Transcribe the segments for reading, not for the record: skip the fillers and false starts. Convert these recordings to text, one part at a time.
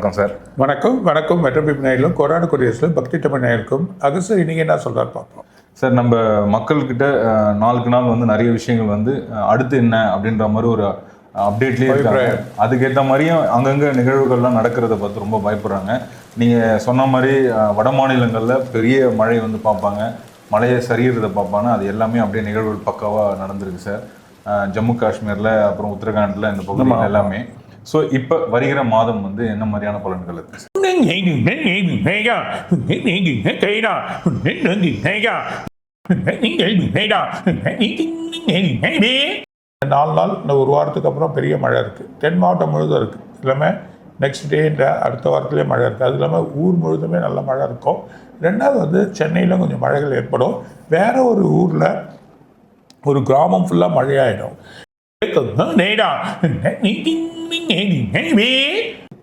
வணக்கம் சார். வணக்கம் வணக்கம். மெட்ரோபிப் நேயர்களும் கொரோனா கொரியர்ஸில் பக்தி தமிழ் நேயர்களுக்கும் அகசர் இன்னைக்கு என்ன சொல்கிறார் பார்ப்போம் சார். நம்ம மக்கள்கிட்ட நாளுக்கு நாள் வந்து நிறைய விஷயங்கள் வந்து அடுத்து என்ன அப்படின்ற மாதிரி ஒரு அப்டேட்லேயே இருக்காங்க. அதுக்கேற்ற மாதிரியும் அங்கங்கே நிகழ்வுகள்லாம் நடக்கிறத பார்த்து ரொம்ப பயப்படுறாங்க. நீங்கள் சொன்ன மாதிரி வட மாநிலங்களில் பெரிய மழை வந்து பார்ப்பாங்க, மழையை சரியிறதை பார்ப்பாங்க. அது எல்லாமே அப்படியே நிகழ்வுகள் பக்காவாக நடந்திருக்கு சார். ஜம்மு காஷ்மீரில், அப்புறம் உத்தரகாண்டில், இந்த பகுதியில் எல்லாமே. ஸோ இப்போ வருகிற மாதம் வந்து என்ன மாதிரியான பலன்கள் இருக்கு? நாலு நாள் இந்த ஒரு வாரத்துக்கு அப்புறம் பெரிய மழை இருக்குது. தென் மாவட்டம் முழுதும் இருக்குது. எல்லாமே நெக்ஸ்ட் டேன்ற அடுத்த வாரத்துலேயே மழை இருக்குது. அது இல்லாமல் ஊர் முழுதுமே நல்ல மழை இருக்கும். ரெண்டாவது வந்து சென்னையில் கொஞ்சம் மழைகள் ஏற்படும். வேற ஒரு ஊரில் ஒரு கிராமம் ஃபுல்லாக மழையாயிடும்.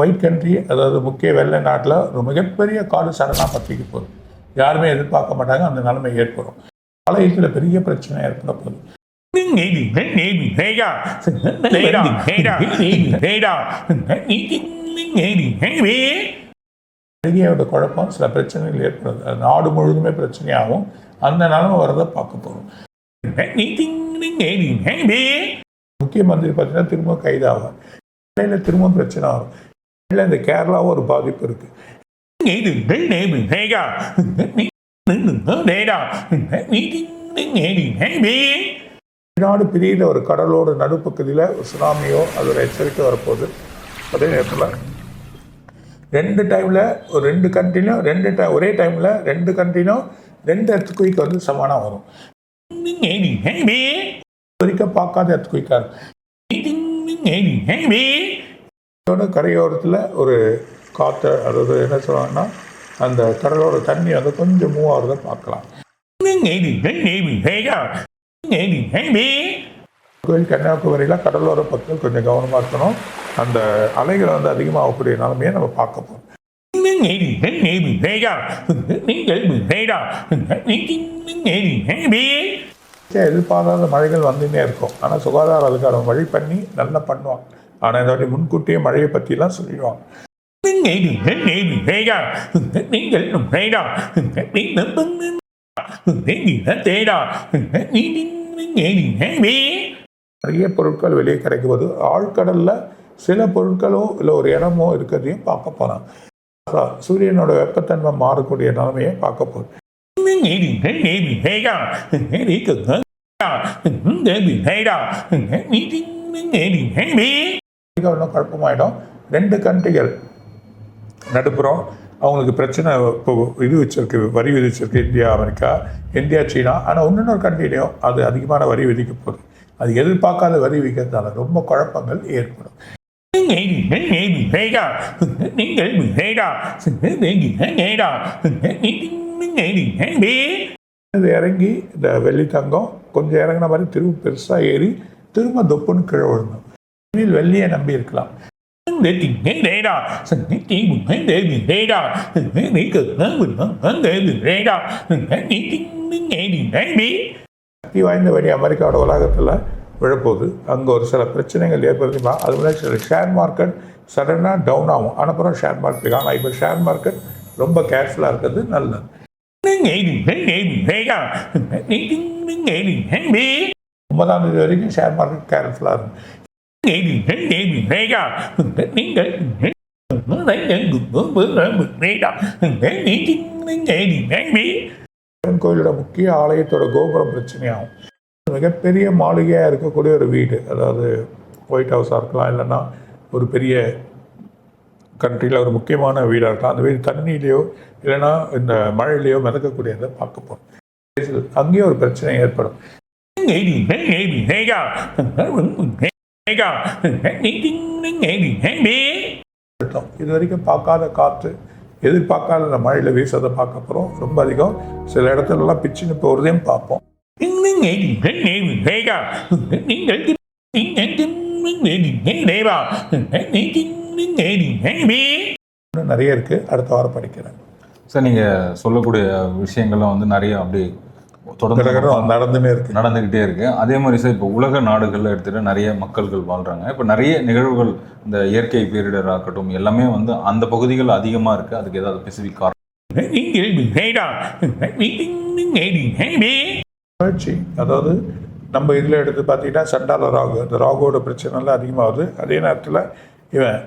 ஒயிட் கண்ட்ரி, அதாவது முக்கிய வெள்ளை நாட்டில் ஒரு மிகப்பெரிய காடு சடனாக பற்றிக்கு போகுது. யாருமே எதிர்பார்க்க மாட்டாங்க. அந்த நிலைமை ஏற்படும். ஆலயத்தில் பெரிய பிரச்சனை ஏற்பட போகுது. அழுகையோட குழப்பம், சில பிரச்சனைகள் ஏற்படுது. நாடு முழுதுமே பிரச்சனையாகும். அந்த நிலைமை வரதை பார்க்க போகிறோம். முக்கிய மந்திரி பார்த்தீங்கன்னா திரும்ப கைதாகும். இடையில திரும்ப பிரச்சனை வரும். இல்லை இந்த கேரளாவும் ஒரு பாதிப்பு இருக்கு. நாடு பிரியில ஒரு கடலோட நடுப்பகுதியில் ஒரு சுனாமியோ அதோட எச்சரிக்கை வரப்போகுது. அதே நேரத்தில் ரெண்டு டைமில் ஒரு ரெண்டு கண்ட்ரிலும் ஒரே டைமில் ரெண்டு கண்ட்ரிலும் ரெண்டு எர்த்குயிக் வந்து சமானம் வரும். வரைக்கும் பார்க்காத எர்த்குயிக்காக கரையோரத்தில் ஒரு காற்று, அதாவது என்ன சொல்லுவாங்கன்னா அந்த கடலோட தண்ணி வந்து கொஞ்சம் மூவ் ஆகிறத பார்க்கலாம். கன்னியாகுமரியில் கடலோர பக்கம் கொஞ்சம் கவனமாக இருக்கணும். அந்த அலைகளை வந்து அதிகமாகக்கூடிய நிலைமையை நம்ம பார்க்க போகிறோம். எதிர்பாராத மழைகள் வந்துன்னே இருக்கும். ஆனால் சுகாதார அதிகாரம் வழி பண்ணி நல்லா பண்ணுவாங்க. ஆனால் இந்த வாட்டி முன்கூட்டியே மழையை பற்றிலாம் சொல்லிடுவாங்க. நிறைய பொருட்கள் வெளியே கிடைக்கும்போது ஆழ்கடலில் சில பொருட்களோ இல்லை ஒரு இடமோ இருக்கிறதையும் பார்க்க போகிறாங்க. சூரியனோட வெப்பத்தன்மை மாறக்கூடிய நிலைமையை பார்க்க போகுது. குழப்பமாயிடும். ரெண்டு கண்ட்ரிகள் நடுப்புறம் அவங்களுக்கு பிரச்சனை இப்போ இது வச்சிருக்கு, வரி விதிச்சிருக்கு. இந்தியா அமெரிக்கா, இந்தியா சீனா. ஆனால் இன்னொரு கண்ட்ரிலையும் அது அதிகமான வரி விதிக்க போகுது. அது எதிர்பார்க்காத வரி விதிக்கிறதுனால ரொம்ப குழப்பங்கள் ஏற்படும். இது இறங்கி இந்த வெள்ளி தங்கம் கொஞ்சம் இறங்கின மாதிரி திரும்ப பெருசாக ஏறி திரும்ப தொப்புன்னு கீழே விழுந்தோம். வெள்ளியை நம்பி இருக்கலாம். சக்தி வாய்ந்த வெடி அமெரிக்காவோட உலகத்தில் விழப்போகுது. அங்கே ஒரு சில பிரச்சனைகள் ஏற்படுத்திமா. அது மாதிரி சில ஷேர் மார்க்கெட் சடனாக டவுன் ஆகும். அப்புறம் ஷேர் மார்க்கெட். ஆனால் இப்போ ஷேர் மார்க்கெட் ரொம்ப கேர்ஃபுல்லாக இருக்கிறது நல்லது. 9ஆம் தேதி வரைக்கும் ஷேர் மார்க்கெட் கேர்ஃபுல்லாக இருக்கும். கோயிலோட முக்கிய ஆலயத்தோட கோபுரம் பிரச்சனையாகும். மிகப்பெரிய மாளிகையாக இருக்கக்கூடிய ஒரு வீடு, அதாவது ஒயிட் ஹவுஸாக இருக்கலாம், இல்லைன்னா ஒரு பெரிய கண்ட்ரியில் ஒரு முக்கியமான வீடாக இருக்கலாம். அந்த வீடு தண்ணியிலையோ இல்லைன்னா இந்த மழையிலையோ மிதக்கக்கூடியதை பார்க்க போகிறோம். அங்கேயும் ஒரு பிரச்சனை ஏற்படும். இது வரைக்கும் பார்க்காத காற்று, எதிர்பார்க்காத அந்த மழையில் வீசதை பார்க்க போகிறோம். ரொம்ப அதிகம். சில இடத்துலலாம் பிச்சுன்னு போகிறதையும் பார்ப்போம். நிறைய இருக்கு. அடுத்த வாரம் படிக்கிறேன் சார். நீங்கள் சொல்லக்கூடிய விஷயங்கள்லாம் வந்து நிறைய அப்படி தொடர்ந்து நடந்துன்னே இருக்கு நடந்துக்கிட்டே இருக்கு. அதே மாதிரி சார் இப்போ உலக நாடுகளில் எடுத்துகிட்டு நிறைய மக்கள்கள் வாழ்கிறாங்க. இப்போ நிறைய நிகழ்வுகள் இந்த இயற்கை பேரிடர் ஆகட்டும் எல்லாமே வந்து அந்த பகுதிகள் அதிகமாக இருக்குது. அதுக்கு ஏதாவது ஸ்பெசிஃபிக் காரணம்? அதாவது நம்ம இதில் எடுத்து பார்த்தீங்கன்னா சண்டால ராகு, அந்த ராகுவோட பிரச்சனைலாம் அதிகமாகுது. அதே நேரத்தில் இவன்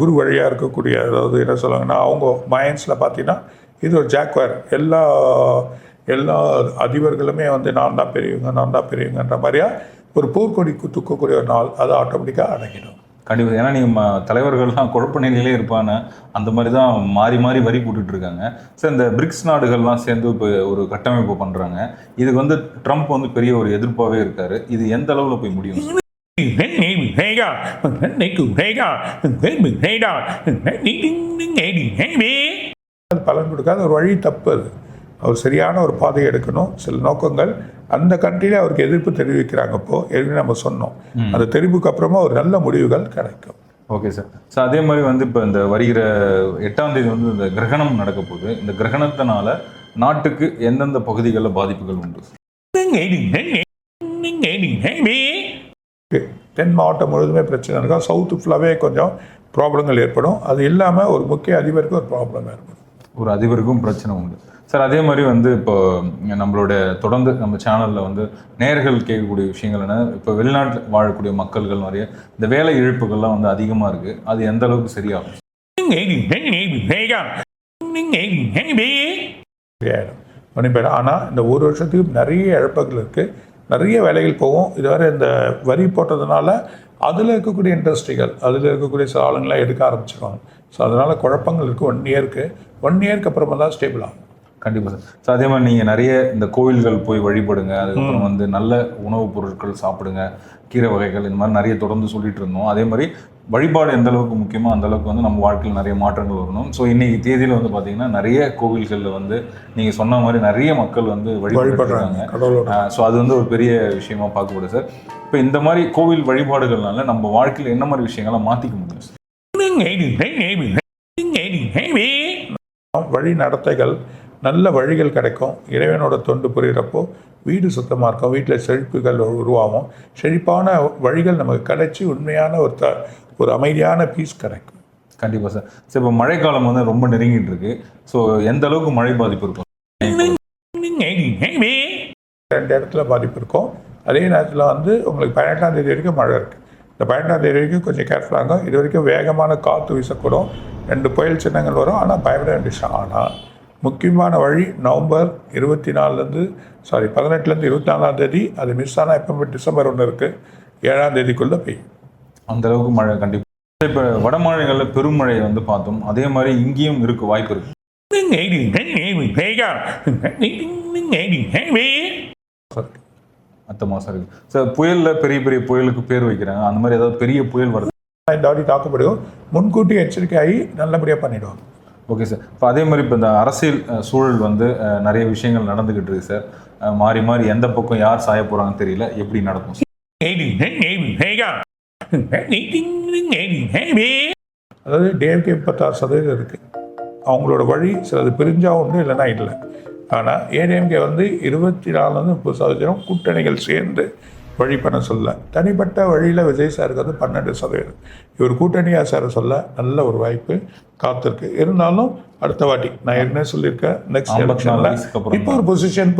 குரு வழியாக இருக்கக்கூடிய, அதாவது என்ன சொல்லுவாங்கன்னா அவங்க மைண்ட்ஸில் பார்த்தீங்கன்னா இது ஒரு ஜாக்வேர், எல்லா அதிபர்களுமே வந்து நான் தான் பெரியவங்கன்ற மாதிரியா ஒரு போர்க்கொடி தூக்கக்கூடிய ஒரு நாள் அது ஆட்டோமேட்டிக்காக அடங்கிடும். கண்டிப்பாக. ஏன்னா நீங்கள் தலைவர்கள்லாம் குழப்ப நிலையிலே இருப்பாங்க. அந்த மாதிரி தான் மாறி மாறி வரி போட்டுட்டு இருக்காங்க. சார் இந்த பிரிக்ஸ் நாடுகள்லாம் சேர்ந்து இப்போ ஒரு கட்டமைப்பு பண்ணுறாங்க. இதுக்கு வந்து ட்ரம்ப் வந்து பெரிய ஒரு எதிர்ப்பாகவே இருக்காரு. இது எந்த அளவில் போய் முடியும்? அது பலன் கொடுக்காத ஒரு வழி தப்பு. அது அவர் சரியான ஒரு பாதையை எடுக்கணும். சில நோக்கங்கள் அந்த கண்ட்ரியில அவருக்கு எதிர்ப்பு தெரிவிக்கிறாங்க. இப்போ ஏற்கனவே நம்ம சொன்னோம், அந்த தெரிவுக்கு அப்புறமா ஒரு நல்ல முடிவுகள் கிடைக்கும். Okay sir. ஸோ அதே மாதிரி வந்து இப்போ இந்த வருகிற 8ஆம் தேதி வந்து இந்த கிரகணம் நடக்க போகுது. இந்த கிரகணத்தினால நாட்டுக்கு எந்தெந்த பகுதிகளில் பாதிப்புகள் உண்டு? தென் மாவட்டம் முழுவதுமே பிரச்சனை இருக்கும். சவுத்து ஃபுல்லாகவே கொஞ்சம் ப்ராப்ளங்கள் ஏற்படும். அது இல்லாமல் ஒரு முக்கிய அதிபருக்கு ஒரு ப்ராப்ளம் ஏற்படும். ஒரு அதிபருக்கும் பிரச்சனை உண்டு சார். அதே மாதிரி வந்து இப்போ நம்மளோட தொடர்ந்து நம்ம சேனலில் வந்து நேயர்கள் கேட்கக்கூடிய விஷயங்கள் என்ன, இப்போ வெளிநாட்டில் வாழக்கூடிய மக்கள்கள் நிறைய இந்த வேலை இழப்புகள்லாம் வந்து அதிகமாக இருக்குது. அது எந்த அளவுக்கு சரியாகும்? ஆனால் இந்த ஒரு வருஷத்துக்கு நிறைய இழப்புகள் இருக்குது, நிறைய வேலைகள் போகும். இதுவரை இந்த வரி போட்டதுனால அதில் இருக்கக்கூடிய இண்டஸ்ட்ரிகள், அதில் இருக்கக்கூடிய சில ஆளுங்களாம் எடுக்க ஆரம்பிச்சிருவாங்க. ஸோ அதனால் குழப்பங்கள் இருக்குது. 1 இயருக்கு அப்புறமா தான் ஸ்டேபிள் ஆகும். கண்டிப்பாக சார். ஸோ அதே மாதிரி நீங்கள் நிறைய இந்த கோவில்கள் போய் வழிபடுங்க, அதுக்கப்புறம் வந்து நல்ல உணவுப் பொருட்கள் சாப்பிடுங்க, கீரை வகைகள், இந்த மாதிரி நிறைய தொடர்ந்து சொல்லிட்டு இருந்தோம். அதே மாதிரி வழிபாடு எந்த அளவுக்கு முக்கியமோ அந்த அளவுக்கு வந்து நம்ம வாழ்க்கையில் நிறைய மாற்றங்கள் வரணும். ஸோ இன்னைக்கு தேதியில் வந்து பார்த்தீங்கன்னா நிறைய கோவில்களில் வந்து நீங்கள் சொன்ன மாதிரி நிறைய மக்கள் வந்து வழிபடுறாங்க. ஸோ அது வந்து ஒரு பெரிய விஷயமா பார்க்கக்கூடாது சார். இப்போ இந்த மாதிரி கோவில் வழிபாடுகள்னால நம்ம வாழ்க்கையில் என்ன மாதிரி விஷயங்களை மாற்றிக்க முடியும்? வழி நடத்தைகள், நல்ல வழிகள் கிடைக்கும். இறைவனோட தொண்டு புரிகிறப்போ வீடு சுத்தமாக இருக்கும், வீட்டில் செழிப்புகள் உருவாகும், செழிப்பான வழிகள் நமக்கு கிடைச்சி உண்மையான ஒரு அமைதியான பீஸ் கிடைக்கும். கண்டிப்பாக சார். சார் இப்போ மழைக்காலம் வந்து ரொம்ப நெருங்கிட்டு இருக்கு. ஸோ எந்த அளவுக்கு மழை பாதிப்பு இருக்கும்? 2 இடத்துல பாதிப்பு இருக்கும். அதே நேரத்தில் வந்து உங்களுக்கு 18ஆம் தேதி வரைக்கும் மழை இருக்குது. இந்த 18ஆம் தேதி வரைக்கும் கொஞ்சம் கேர்ஃபுல்லாக இருக்கும். இது வரைக்கும் வேகமான காற்று வீசக்கூடும், 2 புயல் சின்னங்கள் வரும். ஆனால் பயப்பட வேண்டிய விஷயம். ஆனால் முக்கியமான வழி நவம்பர் 18லேருந்து 24ஆம் தேதி அது மிஸ் ஆனால் எப்போ டிசம்பர் 1 இருக்குது, 7ஆம் தேதிக்குள்ளே பெய்யும். அந்த அளவுக்கு மழை கண்டிப்பாக. இப்போ வட மாநிலங்களில் பெருமழை வந்து பார்த்தோம். அதே மாதிரி இங்கேயும் இருக்க வாய்ப்பு இருக்கு. அடுத்த மாதம் இருக்கு சார். புயலில் பெரிய பெரிய புயலுக்கு பேர் வைக்கிறாங்க. அந்த மாதிரி ஏதாவது பெரிய புயல் வருது இந்த வாட்டி தாக்கப்படுவோம், முன்கூட்டி எச்சரிக்கை ஆகி நல்லபடியாக பண்ணிவிடுவாங்க. Okay sir. இப்போ அதே மாதிரி இப்போ இந்த அரசியல் சூழல் வந்து நிறைய விஷயங்கள் நடந்துக்கிட்டு இருக்கு சார். மாறி மாறி எந்த பக்கம் யார் சாய போகிறாங்கன்னு தெரியல. எப்படி நடக்கும்? அதாவது DMK 36% இருக்குது. அவங்களோட வழி சிலது பிரிஞ்சா உண்டு, இல்லைன்னா இல்லை. ஆனால் ADMK வந்து 24 30% கூட்டணிகள் சேர்ந்து வழி பண்ண சொல்ல, தனிப்பட்ட வழியில் விஜய் சாருக்கு வந்து 12%. இவர் கூட்டணியாக சேர சொல்ல நல்ல ஒரு வாய்ப்பு காத்திருக்கு. இருந்தாலும் அடுத்த வாட்டி நான் ஏற்கனவே சொல்லியிருக்கேன், நெக்ஸ்ட் எலெக்ஷனில் இப்போ ஒரு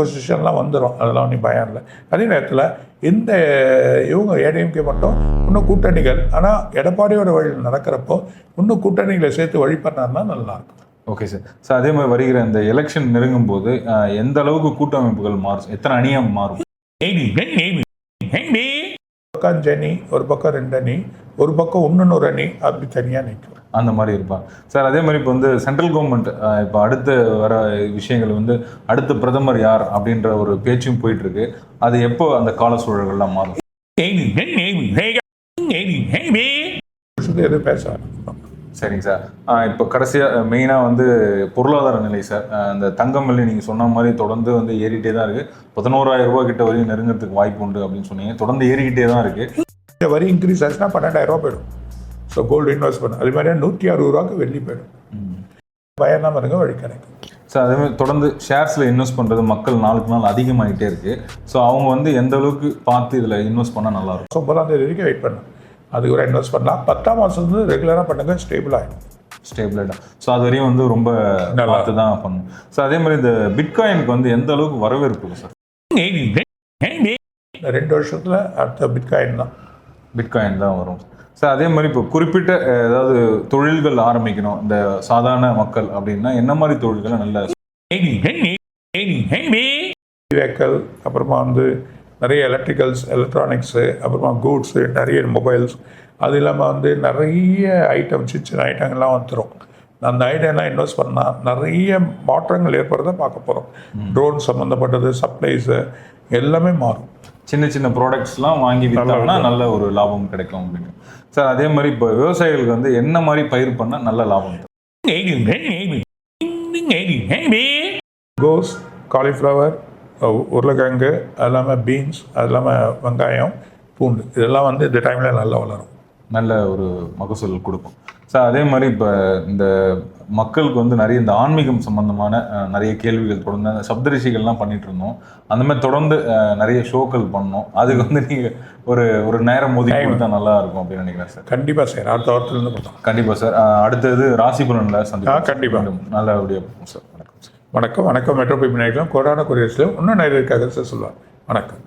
பொசிஷன்லாம் வந்துடும். அதெல்லாம் ஒன்றும் பயம் இல்லை. அதே நேரத்தில் இந்த இவங்க ADMK மட்டும் இன்னும் கூட்டணிகள், ஆனால் எடப்பாடியோட வழியில் நடக்கிறப்போ இன்னும் கூட்டணிகளை சேர்த்து வழி பண்ணாருன்னா நல்லாயிருக்கும். Okay sir. சார் அதே மாதிரி வருகிற இந்த எலெக்ஷன் நெருங்கும் போது எந்த அளவுக்கு கூட்டமைப்புகள் மாறும், எத்தனை அணியாக மாறும்? பக்கம் ஜனி, ஒரு பக்கம் 2 அணி, ஒரு பக்கம் இன்னொரு அணி, அப்படி தனியாக நிற்கும். அந்த மாதிரி இருப்பாங்க சார். அதே மாதிரி இப்போ வந்து சென்ட்ரல் கவர்மெண்ட் இப்போ அடுத்து வர விஷயங்கள் வந்து அடுத்த பிரதமர் யார் அப்படின்ற ஒரு பேச்சும் போயிட்டு இருக்கு. அது எப்போ அந்த கால சூழல்கள்லாம் மாறும்? எதுவும் பேச. சரிங்க சார். இப்போ கடைசியாக மெயினாக வந்து பொருளாதார நிலை சார். அந்த தங்கம் விலை நீங்கள் சொன்ன மாதிரி தொடர்ந்து வந்து ஏறிக்கிட்டே தான் இருக்குது. 11,000 ரூபா கிட்ட வரையும் நெருங்கிறதுக்கு வாய்ப்பு உண்டு அப்படின்னு சொன்னீங்க. தொடர்ந்து ஏறிக்கிட்டே தான் இருக்குது. இந்த வரி இன்க்ரீஸ் ஆச்சுன்னா 12,000 ரூபா போயிடும். ஸோ கோல்டு இன்வெஸ்ட் பண்ண அது மாதிரியா 160 ரூபாய்க்கு வெள்ளி போயிடும். பயனாம இருங்க, வழி கிடைக்கும். ஸோ அதேமாதிரி தொடர்ந்து ஷேர்ஸில் இன்வெஸ்ட் பண்ணுறது மக்கள் நாளுக்கு நாள் அதிகமாகிட்டே இருக்குது. ஸோ அவங்க வந்து எந்த அளவுக்கு பார்த்து இதில் இன்வெஸ்ட் பண்ணால் நல்லாயிருக்கும்? 9ஆம் தேதி வரைக்கும் வெயிட் பண்ணணும். அதுக்கு கூட இன்வெஸ்ட் பண்ணலாம். 10ஆம் மாதம் வந்து ரெகுலராக பண்ணுங்க, ஸ்டேபிள் ஆகிடும். ஸ்டேபிளாக. ஸோ அது வரையும் வந்து ரொம்ப பார்த்து தான் பண்ணணும். ஸோ அதே மாதிரி இந்த பிட்காயினுக்கு வந்து எந்த அளவுக்கு வரவேற்பு இருக்குது சார்? 2 வருஷத்தில் அடுத்த பிட்காயின் தான். பிட்காயின் தான் வரும். சார் அதே மாதிரி இப்போ குறிப்பிட்ட ஏதாவது தொழில்கள் ஆரம்பிக்கணும் இந்த சாதாரண மக்கள் அப்படின்னா என்ன மாதிரி தொழில்களை நல்ல வெஹிக்கல், அப்புறமா வந்து நிறைய எலக்ட்ரிக்கல்ஸ், எலக்ட்ரானிக்ஸு, அப்புறமா கூட்ஸு, நிறைய மொபைல்ஸ், அது இல்லாமல் வந்து நிறைய ஐட்டம், சின்ன ஐட்டங்கள்லாம் வந்துடும். அந்த ஐட்டம்லாம் இன்வெஸ்ட் பண்ணால் நிறைய மாற்றங்கள் ஏற்படுறத பார்க்க போகிறோம். ட்ரோன் சம்மந்தப்பட்டது, சப்ளைஸு எல்லாமே மாறும். சின்ன சின்ன ப்ராடக்ட்ஸ்லாம் வாங்கி விற்றாங்கன்னா நல்ல ஒரு லாபம் கிடைக்கும் அப்படின்னு. சார் அதே மாதிரி இப்போ விவசாயிகளுக்கு வந்து என்ன மாதிரி பயிர் பண்ணால் நல்ல லாபம் தரும்? கோஸ், காலிஃப்ளவர், உருளைக்கிழங்கு, அது இல்லாமல் பீன்ஸ், அது இல்லாமல் வெங்காயம், பூண்டு, இதெல்லாம் வந்து இந்த டைமில் நல்லா வளரும், நல்ல ஒரு மகசூல் கொடுக்கும். சார் அதே மாதிரி இப்போ இந்த மக்களுக்கு வந்து நிறைய இந்த ஆன்மீகம் சம்பந்தமான நிறைய கேள்விகள் தொடர்ந்து அந்த சப்தரிஷிகள்லாம் பண்ணிட்டு இருந்தோம். அந்த மாதிரி தொடர்ந்து நிறைய ஷோக்கள் பண்ணோம். அதுக்கு வந்து நீங்கள் ஒரு நேரம் ஒதுக்கி கொடுத்தா நல்லா இருக்கும் அப்படின்னு நினைக்கிறேன் சார். கண்டிப்பாக சார், அடுத்த வாரத்துலேருந்து கொடுத்தோம். கண்டிப்பாக சார். அடுத்தது ராசி பலனில் சந்திப்போம். கண்டிப்பாக நல்லபடியாக சார். வணக்கம் சார். வணக்கம். மெட்ரோபி விநாயகம் கோடான கொரியர்ஸ்லையும் இன்னும் நிறைய இருக்காங்க சார், சொல்லுவாங்க. வணக்கம்.